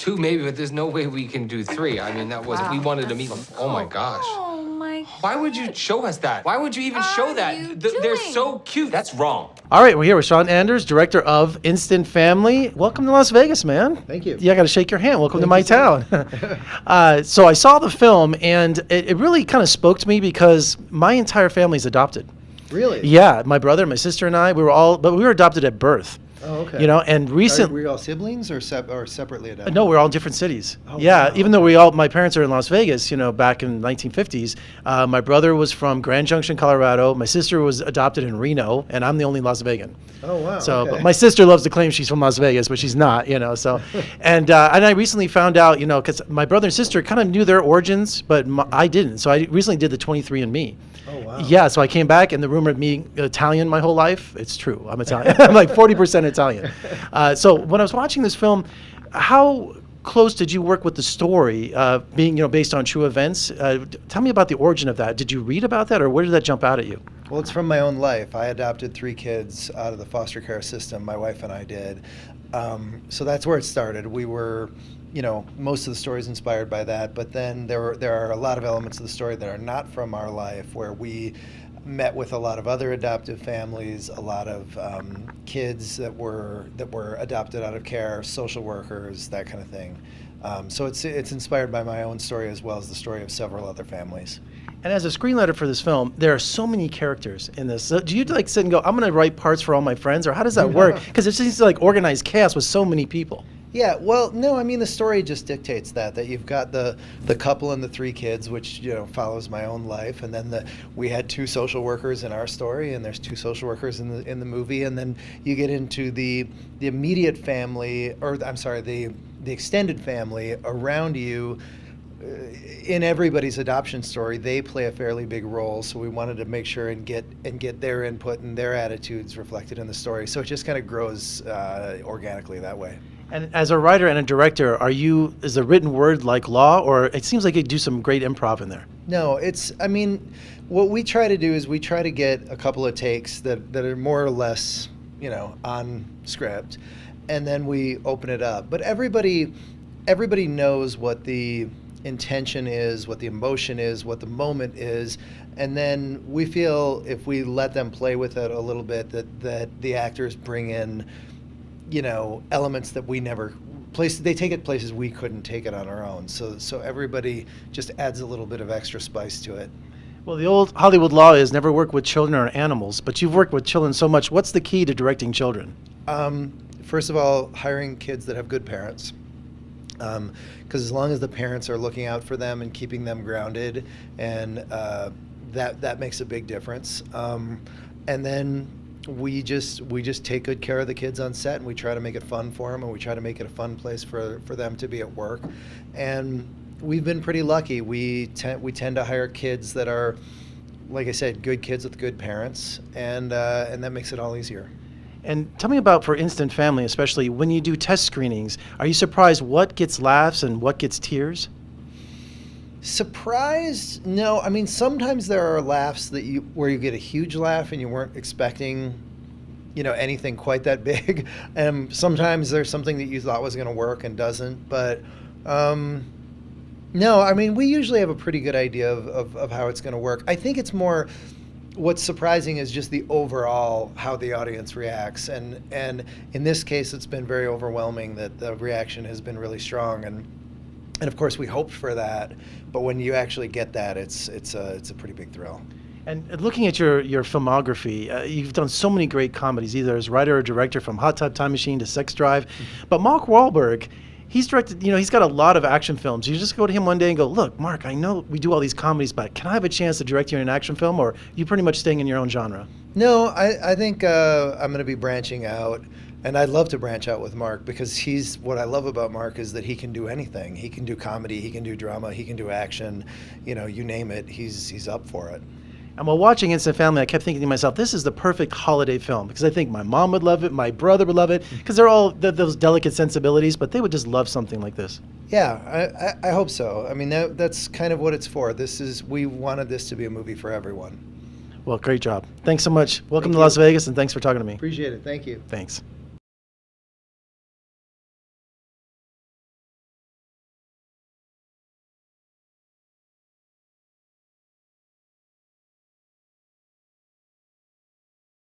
2 maybe, but there's no way we can do 3. I mean, that was, we wanted to meet them. Oh my gosh. Oh my. Why would you show us that? Why would you even show that? They're so cute. That's wrong. All right, we're here with Sean Anders, director of Instant Family. Welcome to Las Vegas, man. Thank you. Yeah, I got to shake your hand. Welcome to my Thank town. So I saw the film, and it really kind of spoke to me because my entire family's adopted. Really? Yeah, my brother, my sister, and I, we were adopted at birth. Oh, okay. You know, and recently. Were you all siblings or separately adopted? No, we're all in different cities. Oh, yeah, wow. even though my parents are in Las Vegas, you know, back in the 1950s. My brother was from Grand Junction, Colorado. My sister was adopted in Reno, and I'm the only Las Vegan. Oh, wow. So, okay. but my sister loves to claim she's from Las Vegas, but she's not, you know. So, and I recently found out, you know, because my brother and sister kind of knew their origins, but I didn't. So I recently did the 23andMe. Oh, wow. Yeah, so I came back, and the rumor of me Italian my whole life, it's true. I'm Italian. I'm like 40% Italian. So when I was watching this film, how close did you work with the story, being, you know, based on true events? Tell me about the origin of that. Did you read about that, or where did that jump out at you? Well, it's from my own life. I adopted 3 kids out of the foster care system. My wife and I did. So that's where it started. We were, you know, most of the story is inspired by that. But then there are a lot of elements of the story that are not from our life, where we met with a lot of other adoptive families, a lot of kids that were adopted out of care, social workers, that kind of thing. So it's inspired by my own story as well as the story of several other families. And as a screenwriter for this film, there are so many characters in this. So do you like sit and go, I'm going to write parts for all my friends, or how does that work? Because it seems like organized chaos with so many people. Yeah, well, no, I mean, the story just dictates that you've got the couple and the 3 kids, which, you know, follows my own life, and then we had 2 social workers in our story, and there's 2 social workers in the movie, and then you get into the immediate family, or I'm sorry, the extended family around you. In everybody's adoption story, they play a fairly big role, so we wanted to make sure and get their input and their attitudes reflected in the story. So it just kind of grows organically that way. And as a writer and a director, is the written word like law, or it seems like you do some great improv in there? No, I mean, what we try to do is we try to get a couple of takes that are more or less, you know, on script, and then we open it up. But everybody knows what the intention is, what the emotion is, what the moment is, and then we feel if we let them play with it a little bit, that the actors bring in, you know, elements that they take it places we couldn't take it on our own. So everybody just adds a little bit of extra spice to it. Well, the old Hollywood law is never work with children or animals, but you've worked with children so much. What's the key to directing children? First of all, hiring kids that have good parents. Because as long as the parents are looking out for them and keeping them grounded, and that makes a big difference. And then we just take good care of the kids on set, and we try to make it fun for them, and we try to make it a fun place for them to be at work. And we've been pretty lucky. We tend to hire kids that are, like I said, good kids with good parents, and that makes it all easier. And tell me about, for Instant Family, especially when you do test screenings, are you surprised what gets laughs and what gets tears? Surprised? No. I mean, sometimes there are laughs where you get a huge laugh and you weren't expecting, you know, anything quite that big. And sometimes there's something that you thought was going to work and doesn't. But no, I mean, we usually have a pretty good idea of how it's going to work. I think it's more, what's surprising is just the overall how the audience reacts, and in this case it's been very overwhelming that the reaction has been really strong, and of course we hoped for that, but when you actually get that, it's a pretty big thrill. And looking at your filmography, you've done so many great comedies, either as writer or director, from Hot Tub Time Machine to Sex Drive. But Mark Wahlberg, he's directed, you know, he's got a lot of action films. You just go to him one day and go, look, Mark, I know we do all these comedies, but can I have a chance to direct you in an action film, or are you pretty much staying in your own genre? No, I think I'm going to be branching out, and I'd love to branch out with Mark, because what I love about Mark is that he can do anything. He can do comedy, he can do drama, he can do action, you know, you name it, he's up for it. And while watching Instant Family, I kept thinking to myself, this is the perfect holiday film, because I think my mom would love it, my brother would love it, because they're all those delicate sensibilities, but they would just love something like this. Yeah, I hope so. I mean, that's kind of what it's for. We wanted this to be a movie for everyone. Well, great job. Thanks so much. Welcome to Las Vegas, and thanks for talking to me. Appreciate it. Thank you. Thanks.